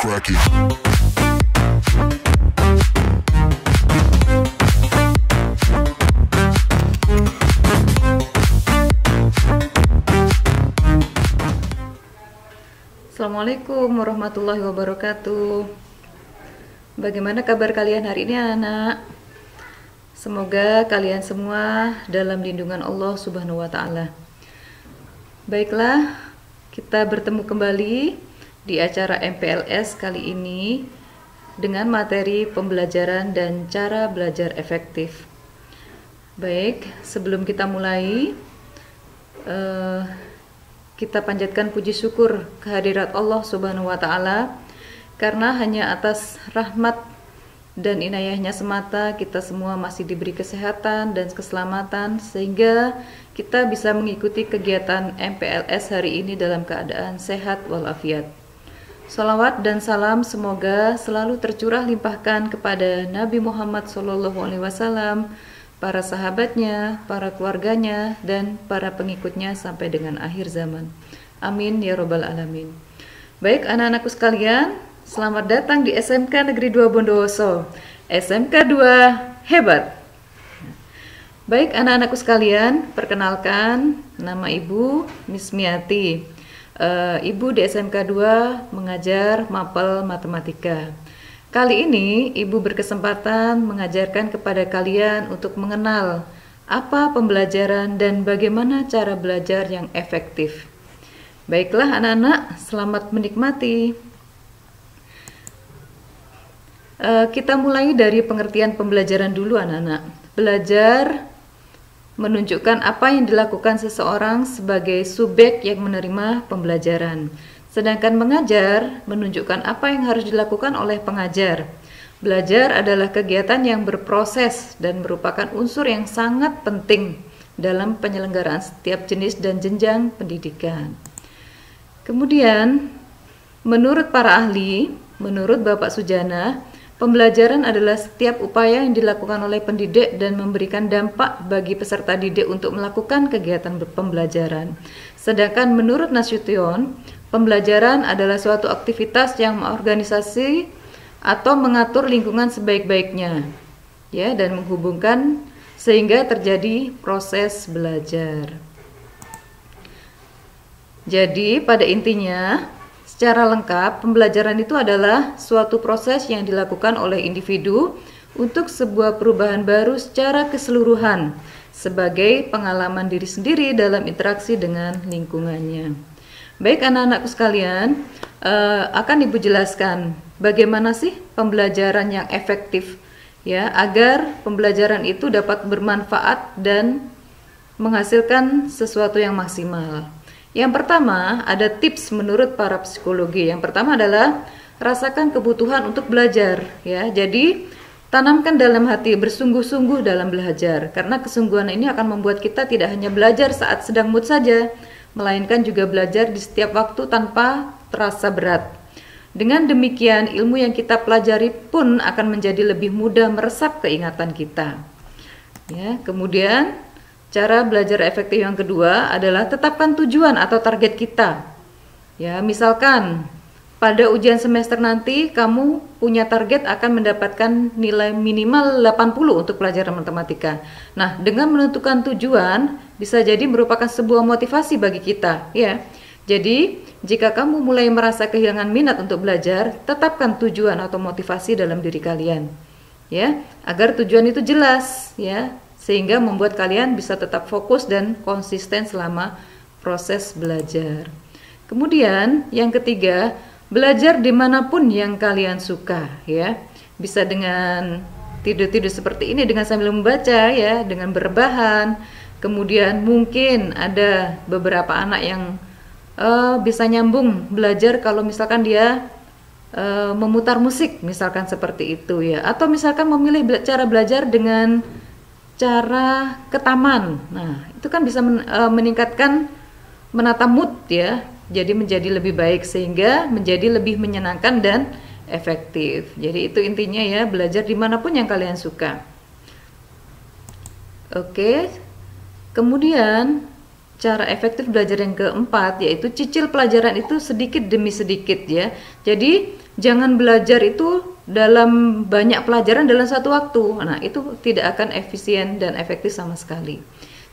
crack it. Assalamualaikum warahmatullahi wabarakatuh. Bagaimana kabar kalian hari ini anak? Semoga kalian semua dalam lindungan Allah Subhanahu wa taala. Baiklah, kita bertemu kembali di acara MPLS kali ini dengan materi pembelajaran dan cara belajar efektif. Baik, sebelum kita mulai, kita panjatkan puji syukur kehadirat Allah Subhanahu wa taala karena hanya atas rahmat dan inayahnya semata kita semua masih diberi kesehatan dan keselamatan sehingga kita bisa mengikuti kegiatan MPLS hari ini dalam keadaan sehat walafiat. Salawat dan salam semoga selalu tercurah limpahkan kepada Nabi Muhammad SAW, para sahabatnya, para keluarganya, dan para pengikutnya sampai dengan akhir zaman. Amin ya robbal alamin. Baik anak-anakku sekalian, selamat datang di SMK Negeri 2 Bondowoso. SMK 2 hebat. Baik anak-anakku sekalian, perkenalkan nama Ibu Miss Miati. Ibu di SMK 2 mengajar mapel matematika. Kali ini Ibu berkesempatan mengajarkan kepada kalian untuk mengenal apa pembelajaran dan bagaimana cara belajar yang efektif. Baiklah anak-anak, selamat menikmati. Kita mulai dari pengertian pembelajaran dulu anak-anak. Belajar menunjukkan apa yang dilakukan seseorang sebagai subjek yang menerima pembelajaran. Sedangkan mengajar menunjukkan apa yang harus dilakukan oleh pengajar. Belajar adalah kegiatan yang berproses dan merupakan unsur yang sangat penting dalam penyelenggaraan setiap jenis dan jenjang pendidikan. Kemudian, menurut para ahli, menurut Bapak Sujana, pembelajaran adalah setiap upaya yang dilakukan oleh pendidik dan memberikan dampak bagi peserta didik untuk melakukan kegiatan pembelajaran. Sedangkan menurut Nasution, pembelajaran adalah suatu aktivitas yang mengorganisasi atau mengatur lingkungan sebaik-baiknya, ya, dan menghubungkan sehingga terjadi proses belajar. Jadi, pada intinya, secara lengkap, pembelajaran itu adalah suatu proses yang dilakukan oleh individu untuk sebuah perubahan baru secara keseluruhan sebagai pengalaman diri sendiri dalam interaksi dengan lingkungannya. Baik anak-anakku sekalian, akan Ibu jelaskan bagaimana sih pembelajaran yang efektif ya, agar pembelajaran itu dapat bermanfaat dan menghasilkan sesuatu yang maksimal. Yang pertama, ada tips menurut para psikologi. Yang pertama adalah rasakan kebutuhan untuk belajar ya. Jadi tanamkan dalam hati bersungguh-sungguh dalam belajar, karena kesungguhan ini akan membuat kita tidak hanya belajar saat sedang mood saja, melainkan juga belajar di setiap waktu tanpa terasa berat. Dengan demikian, ilmu yang kita pelajari pun akan menjadi lebih mudah meresap ke ingatan kita. Ya, kemudian cara belajar efektif yang kedua adalah tetapkan tujuan atau target kita. Ya, misalkan pada ujian semester nanti kamu punya target akan mendapatkan nilai minimal 80 untuk pelajaran matematika. Nah, dengan menentukan tujuan bisa jadi merupakan sebuah motivasi bagi kita, ya. Jadi, jika kamu mulai merasa kehilangan minat untuk belajar, tetapkan tujuan atau motivasi dalam diri kalian, ya, agar tujuan itu jelas, ya, sehingga membuat kalian bisa tetap fokus dan konsisten selama proses belajar. Kemudian, yang ketiga, belajar dimanapun yang kalian suka, ya. Bisa dengan tidur-tidur seperti ini dengan sambil membaca, ya, dengan berbahan. Kemudian mungkin ada beberapa anak yang bisa nyambung belajar kalau misalkan dia memutar musik, misalkan seperti itu, ya. Atau misalkan memilih cara belajar dengan cara ke taman. Nah, itu kan bisa meningkatkan, menata mood, ya. Jadi menjadi lebih baik sehingga menjadi lebih menyenangkan dan efektif. Jadi itu intinya ya, belajar dimanapun yang kalian suka. Oke, kemudian cara efektif belajar yang keempat yaitu cicil pelajaran itu sedikit demi sedikit ya. Jadi jangan belajar itu dalam banyak pelajaran dalam satu waktu. Nah, itu tidak akan efisien dan efektif sama sekali.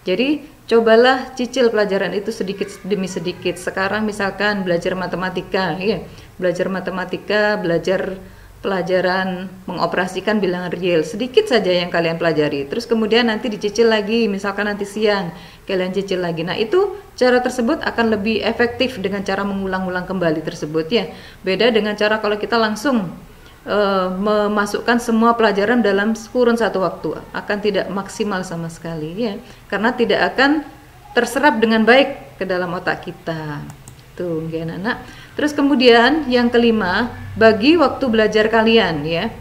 Jadi cobalah cicil pelajaran itu sedikit demi sedikit. Sekarang misalkan belajar matematika ya. Belajar matematika, belajar pelajaran mengoperasikan bilangan real, sedikit saja yang kalian pelajari, terus kemudian nanti dicicil lagi, misalkan nanti siang kalian cicil lagi. Nah, itu cara tersebut akan lebih efektif dengan cara mengulang-ulang kembali tersebut ya. Beda dengan cara kalau kita langsung memasukkan semua pelajaran dalam kurun satu waktu, akan tidak maksimal sama sekali ya, karena tidak akan terserap dengan baik ke dalam otak kita. Tuh, anak-anak. Terus kemudian yang kelima, bagi waktu belajar kalian ya.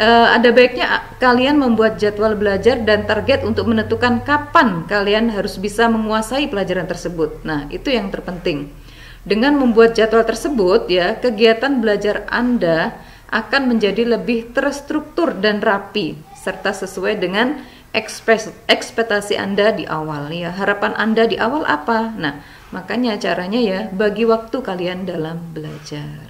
Ada baiknya kalian membuat jadwal belajar dan target untuk menentukan kapan kalian harus bisa menguasai pelajaran tersebut. Nah, itu yang terpenting. Dengan membuat jadwal tersebut ya, kegiatan belajar Anda akan menjadi lebih terstruktur dan rapi serta sesuai dengan ekspektasi Anda di awal ya. Harapan Anda di awal apa? Nah, makanya caranya ya bagi waktu kalian dalam belajar.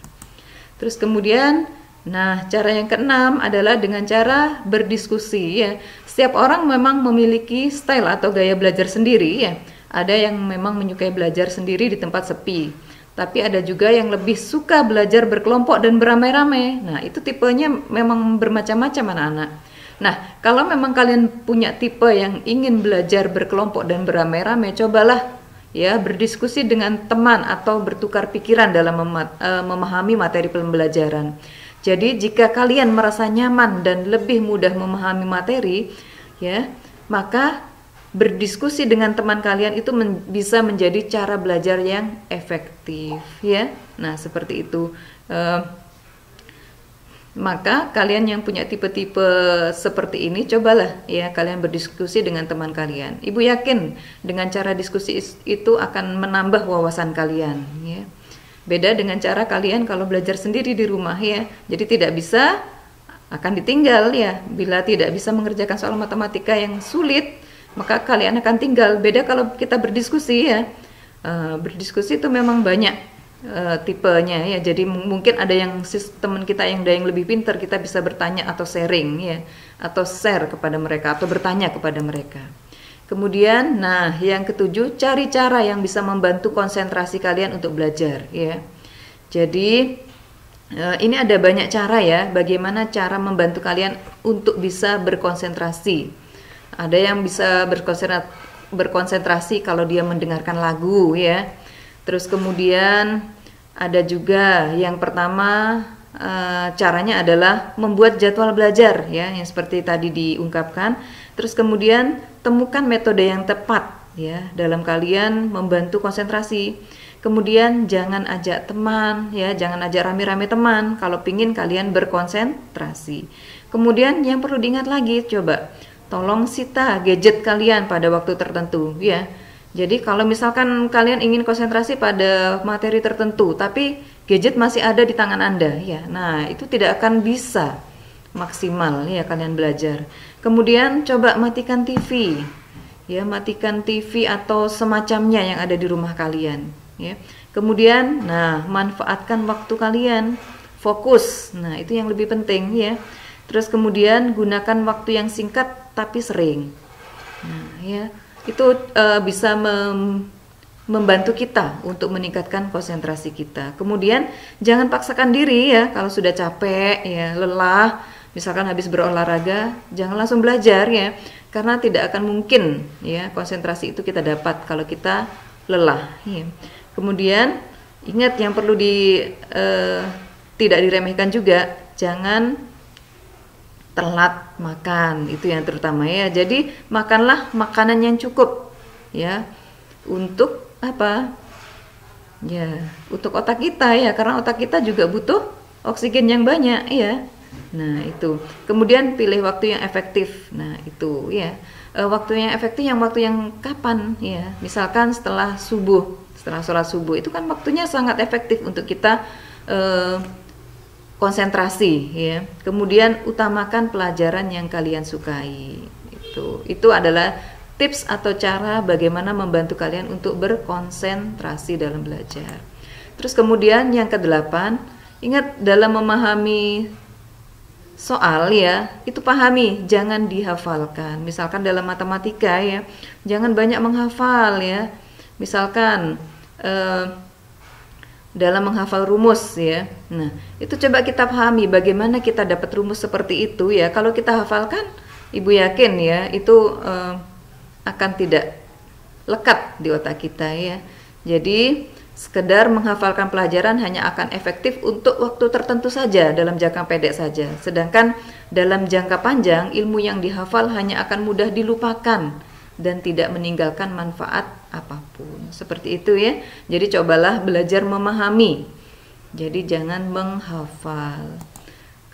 Terus kemudian, nah cara yang keenam adalah dengan cara berdiskusi ya. Setiap orang memang memiliki style atau gaya belajar sendiri ya. Ada yang memang menyukai belajar sendiri di tempat sepi. Tapi ada juga yang lebih suka belajar berkelompok dan beramai-ramai. Nah, itu tipenya memang bermacam-macam anak-anak. Nah, kalau memang kalian punya tipe yang ingin belajar berkelompok dan beramai-ramai, cobalah ya berdiskusi dengan teman atau bertukar pikiran dalam memahami materi pembelajaran. Jadi jika kalian merasa nyaman dan lebih mudah memahami materi ya, maka berdiskusi dengan teman kalian itu bisa menjadi cara belajar yang efektif ya. Nah, seperti itu. Maka kalian yang punya tipe-tipe seperti ini, cobalah ya kalian berdiskusi dengan teman kalian. Ibu yakin dengan cara diskusi itu akan menambah wawasan kalian ya. Beda dengan cara kalian kalau belajar sendiri di rumah ya. Jadi tidak bisa, akan ditinggal ya. Bila tidak bisa mengerjakan soal matematika yang sulit, maka kalian akan tinggal. Beda kalau kita berdiskusi ya. Berdiskusi itu memang banyak tipenya ya. Jadi mungkin ada yang teman kita yang ada yang lebih pintar, kita bisa bertanya atau sharing ya, atau share kepada mereka atau bertanya kepada mereka. Kemudian, nah yang ketujuh, cari cara yang bisa membantu konsentrasi kalian untuk belajar ya. Jadi ini ada banyak cara ya, bagaimana cara membantu kalian untuk bisa berkonsentrasi. Ada yang bisa berkonsentrasi kalau dia mendengarkan lagu ya. Terus kemudian ada juga yang pertama caranya adalah membuat jadwal belajar ya, yang seperti tadi diungkapkan. Terus kemudian temukan metode yang tepat ya dalam kalian membantu konsentrasi. Kemudian jangan ajak teman ya, jangan ajak rame-rame teman kalau pingin kalian berkonsentrasi. Kemudian yang perlu diingat lagi, coba tolong sita gadget kalian pada waktu tertentu ya. Jadi kalau misalkan kalian ingin konsentrasi pada materi tertentu, tapi gadget masih ada di tangan Anda, ya, nah itu tidak akan bisa maksimal ya kalian belajar. Kemudian coba matikan TV, ya, matikan TV atau semacamnya yang ada di rumah kalian, ya. Kemudian, nah manfaatkan waktu kalian, fokus, nah itu yang lebih penting ya. Terus kemudian gunakan waktu yang singkat tapi sering, nah ya. Itu bisa membantu kita untuk meningkatkan konsentrasi kita. Kemudian jangan paksakan diri ya, kalau sudah capek ya, lelah, misalkan habis berolahraga, jangan langsung belajar ya, karena tidak akan mungkin ya konsentrasi itu kita dapat kalau kita lelah ya. Kemudian ingat yang perlu tidak diremehkan juga, jangan telat makan, itu yang terutama ya. Jadi makanlah makanan yang cukup ya, untuk apa ya, untuk otak kita ya, karena otak kita juga butuh oksigen yang banyak ya. Nah itu, kemudian pilih waktu yang efektif. Nah itu ya, waktu yang efektif yang waktu yang kapan ya, misalkan setelah subuh, setelah sholat subuh, itu kan waktunya sangat efektif untuk kita konsentrasi ya. Kemudian utamakan pelajaran yang kalian sukai. Itu adalah tips atau cara bagaimana membantu kalian untuk berkonsentrasi dalam belajar. Terus kemudian yang kedelapan, ingat dalam memahami soal ya, itu pahami, jangan dihafalkan. Misalkan dalam matematika ya, jangan banyak menghafal ya. Misalkan dalam menghafal rumus ya. Nah, itu coba kita pahami bagaimana kita dapat rumus seperti itu ya. Kalau kita hafalkan, Ibu yakin ya, itu akan tidak lekat di otak kita ya. Jadi sekedar menghafalkan pelajaran hanya akan efektif untuk waktu tertentu saja, dalam jangka pendek saja. Sedangkan dalam jangka panjang, ilmu yang dihafal hanya akan mudah dilupakan dan tidak meninggalkan manfaat apapun. Seperti itu ya. Jadi cobalah belajar memahami. Jadi jangan menghafal.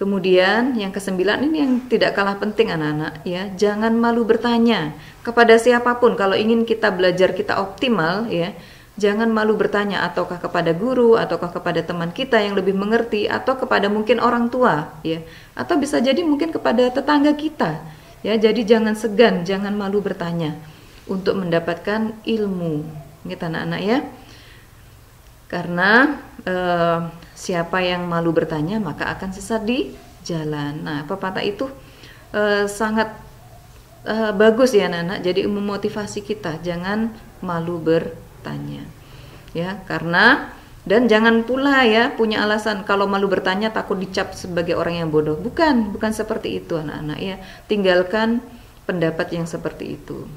Kemudian yang kesembilan, ini yang tidak kalah penting anak-anak ya, jangan malu bertanya kepada siapapun. Kalau ingin kita belajar kita optimal ya, jangan malu bertanya, ataukah kepada guru, ataukah kepada teman kita yang lebih mengerti, atau kepada mungkin orang tua ya, atau bisa jadi mungkin kepada tetangga kita ya. Jadi jangan segan, jangan malu bertanya untuk mendapatkan ilmu gitu anak-anak ya. Karena siapa yang malu bertanya maka akan sesat di jalan. Nah, pepatah itu sangat bagus ya anak-anak. Jadi memotivasi kita jangan malu bertanya ya. Karena dan jangan pula ya punya alasan kalau malu bertanya takut dicap sebagai orang yang bodoh. Bukan seperti itu anak-anak ya. Tinggalkan pendapat yang seperti itu.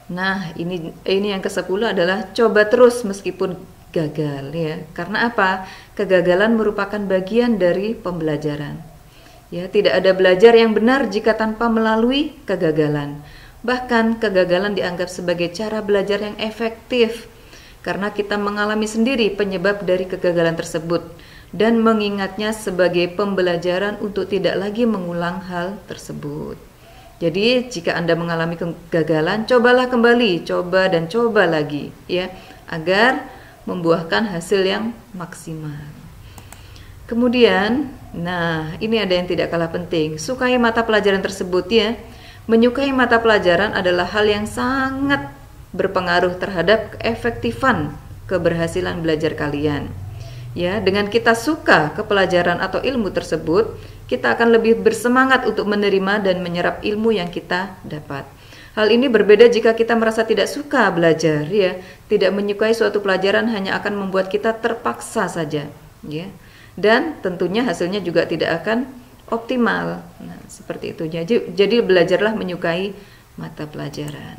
Nah, ini yang ke-10 adalah coba terus meskipun gagal ya. Karena apa? Kegagalan merupakan bagian dari pembelajaran. Ya, tidak ada belajar yang benar jika tanpa melalui kegagalan. Bahkan kegagalan dianggap sebagai cara belajar yang efektif karena kita mengalami sendiri penyebab dari kegagalan tersebut dan mengingatnya sebagai pembelajaran untuk tidak lagi mengulang hal tersebut. Jadi jika Anda mengalami kegagalan, cobalah kembali, coba dan coba lagi ya, agar membuahkan hasil yang maksimal. Kemudian, nah ini ada yang tidak kalah penting, sukai mata pelajaran tersebut ya. Menyukai mata pelajaran adalah hal yang sangat berpengaruh terhadap keefektifan keberhasilan belajar kalian. Ya, dengan kita suka ke pelajaran atau ilmu tersebut, kita akan lebih bersemangat untuk menerima dan menyerap ilmu yang kita dapat. Hal ini berbeda jika kita merasa tidak suka belajar ya. Tidak menyukai suatu pelajaran hanya akan membuat kita terpaksa saja ya. Dan tentunya hasilnya juga tidak akan optimal. Nah, seperti itu. Jadi belajarlah menyukai mata pelajaran.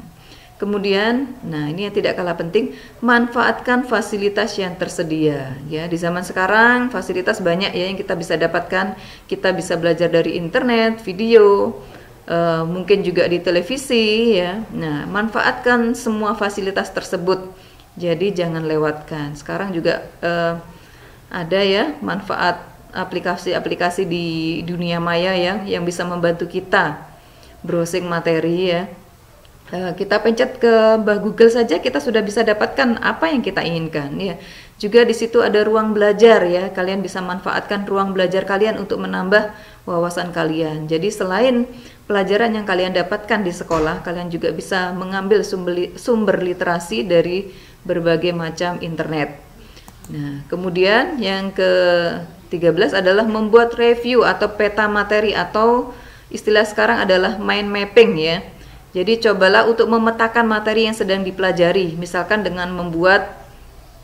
Kemudian, nah ini yang tidak kalah penting, manfaatkan fasilitas yang tersedia. Ya, di zaman sekarang fasilitas banyak ya yang kita bisa dapatkan. Kita bisa belajar dari internet, video, mungkin juga di televisi ya. Nah, manfaatkan semua fasilitas tersebut. Jadi jangan lewatkan. Sekarang juga ada ya manfaat aplikasi-aplikasi di dunia maya ya yang bisa membantu kita browsing materi ya. Kita pencet ke Google saja kita sudah bisa dapatkan apa yang kita inginkan ya. Juga di situ ada ruang belajar ya. Kalian bisa manfaatkan ruang belajar kalian untuk menambah wawasan kalian. Jadi selain pelajaran yang kalian dapatkan di sekolah, kalian juga bisa mengambil sumber literasi dari berbagai macam internet. Nah, kemudian yang ke-13 adalah membuat review atau peta materi, atau istilah sekarang adalah mind mapping ya. Jadi cobalah untuk memetakan materi yang sedang dipelajari, misalkan dengan membuat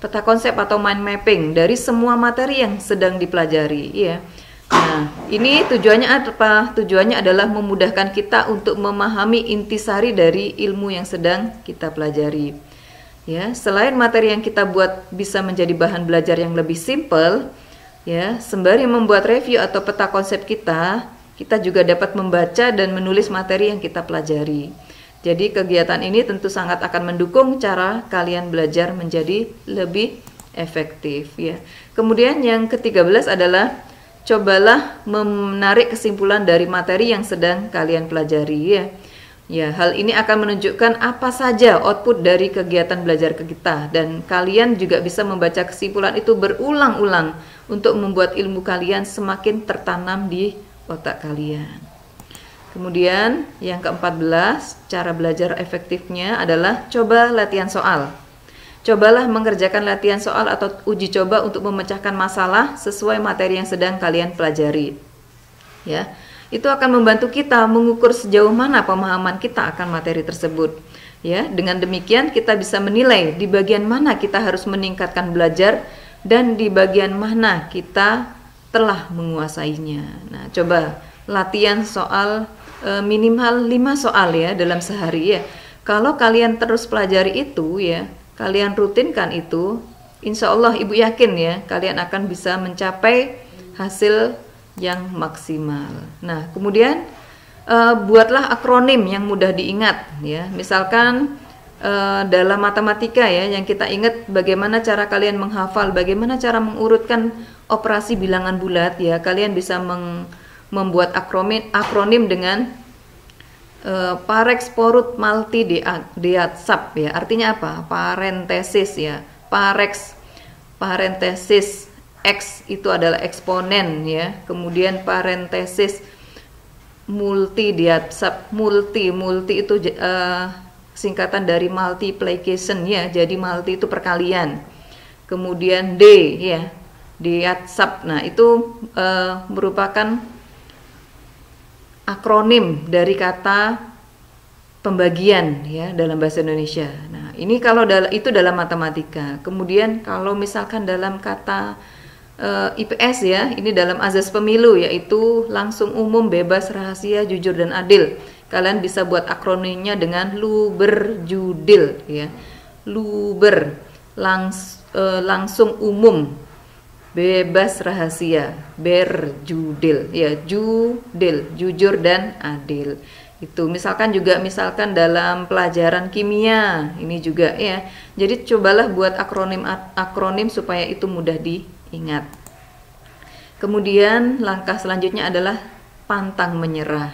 peta konsep atau mind mapping dari semua materi yang sedang dipelajari ya. Nah, ini tujuannya apa? Tujuannya adalah memudahkan kita untuk memahami intisari dari ilmu yang sedang kita pelajari. Ya, selain materi yang kita buat bisa menjadi bahan belajar yang lebih simpel, ya, sembari membuat review atau peta konsep kita juga dapat membaca dan menulis materi yang kita pelajari. Jadi kegiatan ini tentu sangat akan mendukung cara kalian belajar menjadi lebih efektif ya. Kemudian yang ke-13 adalah cobalah menarik kesimpulan dari materi yang sedang kalian pelajari ya. Ya, hal ini akan menunjukkan apa saja output dari kegiatan belajar kita, dan kalian juga bisa membaca kesimpulan itu berulang-ulang untuk membuat ilmu kalian semakin tertanam di otak kalian. Kemudian yang ke-14, cara belajar efektifnya adalah coba latihan soal. Cobalah mengerjakan latihan soal atau uji coba untuk memecahkan masalah sesuai materi yang sedang kalian pelajari. Ya, itu akan membantu kita mengukur sejauh mana pemahaman kita akan materi tersebut. Ya, dengan demikian kita bisa menilai di bagian mana kita harus meningkatkan belajar dan di bagian mana kita telah menguasainya. Nah, coba latihan soal minimal 5 soal ya dalam sehari ya. Kalau kalian terus pelajari itu ya, kalian rutinkan itu, insya Allah ibu yakin ya kalian akan bisa mencapai hasil yang maksimal. Nah, kemudian buatlah akronim yang mudah diingat ya. Misalkan dalam matematika ya, yang kita ingat bagaimana cara kalian menghafal, bagaimana cara mengurutkan operasi bilangan bulat ya. Kalian bisa membuat akronim dengan Parex Porut Malti Diatsap ya. Artinya apa? Parentesis ya. Parex parentesis X itu adalah eksponen ya. Kemudian parentesis multi diatsap, multi itu singkatan dari multiplication ya. Jadi multi itu perkalian. Kemudian D ya, diatsap. Nah, itu merupakan akronim dari kata pembagian ya dalam bahasa Indonesia. Nah, ini kalau itu dalam matematika. Kemudian kalau misalkan dalam kata IPS ya, ini dalam azas pemilu, yaitu langsung, umum, bebas, rahasia, jujur, dan adil. Kalian bisa buat akronimnya dengan LUBERJUDIL ya. LUBER langsung, umum, bebas, rahasia, berjudil ya, judil, jujur dan adil. Itu misalkan dalam pelajaran kimia ini juga ya. Jadi cobalah buat akronim supaya itu mudah diingat. Kemudian langkah selanjutnya adalah pantang menyerah.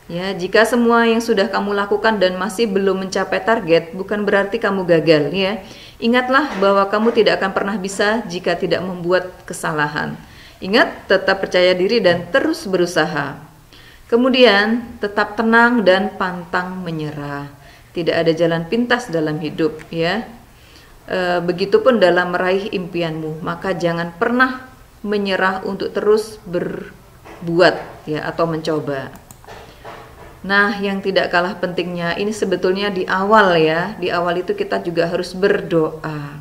Ya, jika semua yang sudah kamu lakukan dan masih belum mencapai target, bukan berarti kamu gagal ya. Ingatlah bahwa kamu tidak akan pernah bisa jika tidak membuat kesalahan. Ingat, tetap percaya diri dan terus berusaha. Kemudian, tetap tenang dan pantang menyerah. Tidak ada jalan pintas dalam hidup ya. Begitupun dalam meraih impianmu, maka jangan pernah menyerah untuk terus berbuat ya atau mencoba. Nah, yang tidak kalah pentingnya ini sebetulnya di awal ya. Di awal itu kita juga harus berdoa.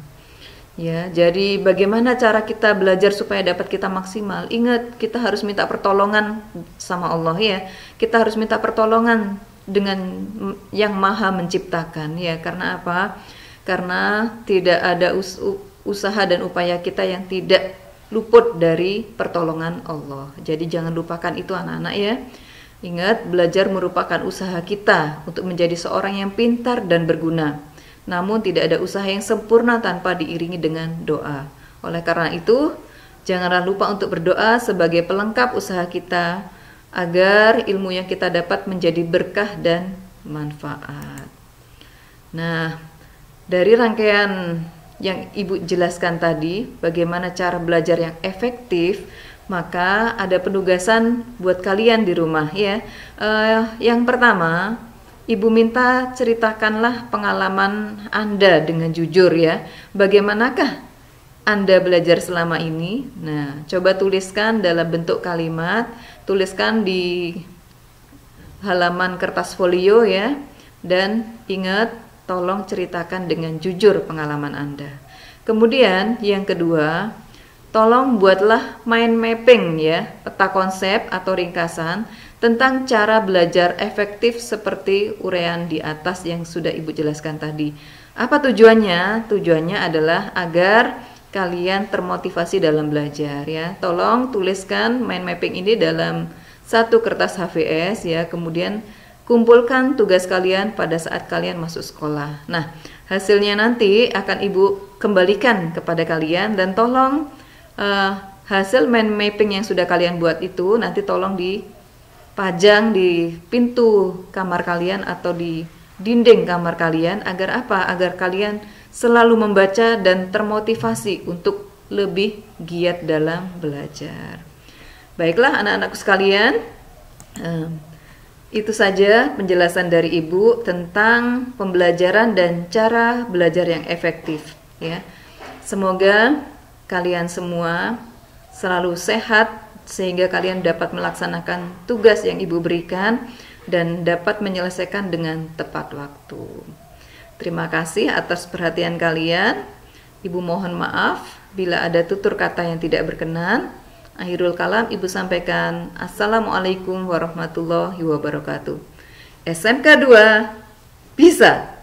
Ya, jadi bagaimana cara kita belajar supaya dapat kita maksimal? Ingat, kita harus minta pertolongan sama Allah ya. Kita harus minta pertolongan dengan yang Maha Menciptakan ya. Karena apa? Karena tidak ada usaha dan upaya kita yang tidak luput dari pertolongan Allah. Jadi jangan lupakan itu anak-anak ya. Ingat, belajar merupakan usaha kita untuk menjadi seorang yang pintar dan berguna. Namun tidak ada usaha yang sempurna tanpa diiringi dengan doa. Oleh karena itu, janganlah lupa untuk berdoa sebagai pelengkap usaha kita agar ilmu yang kita dapat menjadi berkah dan manfaat. Nah, dari rangkaian yang Ibu jelaskan tadi, bagaimana cara belajar yang efektif, maka ada penugasan buat kalian di rumah ya. Yang pertama, Ibu minta ceritakanlah pengalaman Anda dengan jujur ya. Bagaimanakah Anda belajar selama ini? Nah, coba tuliskan dalam bentuk kalimat, tuliskan di halaman kertas folio ya. Dan ingat, tolong ceritakan dengan jujur pengalaman Anda. Kemudian yang kedua, tolong buatlah mind mapping ya, peta konsep atau ringkasan tentang cara belajar efektif seperti uraian di atas yang sudah Ibu jelaskan tadi. Apa tujuannya? Tujuannya adalah agar kalian termotivasi dalam belajar ya. Tolong tuliskan mind mapping ini dalam satu kertas HVS ya. Kemudian kumpulkan tugas kalian pada saat kalian masuk sekolah. Nah, hasilnya nanti akan Ibu kembalikan kepada kalian, dan tolong hasil mind mapping yang sudah kalian buat itu nanti tolong dipajang di pintu kamar kalian atau di dinding kamar kalian. Agar apa? Agar kalian selalu membaca dan termotivasi untuk lebih giat dalam belajar. Baiklah anak-anakku sekalian, Itu saja penjelasan dari Ibu tentang pembelajaran dan cara belajar yang efektif, ya. Semoga kalian semua selalu sehat sehingga kalian dapat melaksanakan tugas yang Ibu berikan dan dapat menyelesaikan dengan tepat waktu. Terima kasih atas perhatian kalian. Ibu mohon maaf bila ada tutur kata yang tidak berkenan. Akhirul kalam, Ibu sampaikan Assalamualaikum warahmatullahi wabarakatuh. SMK 2 bisa.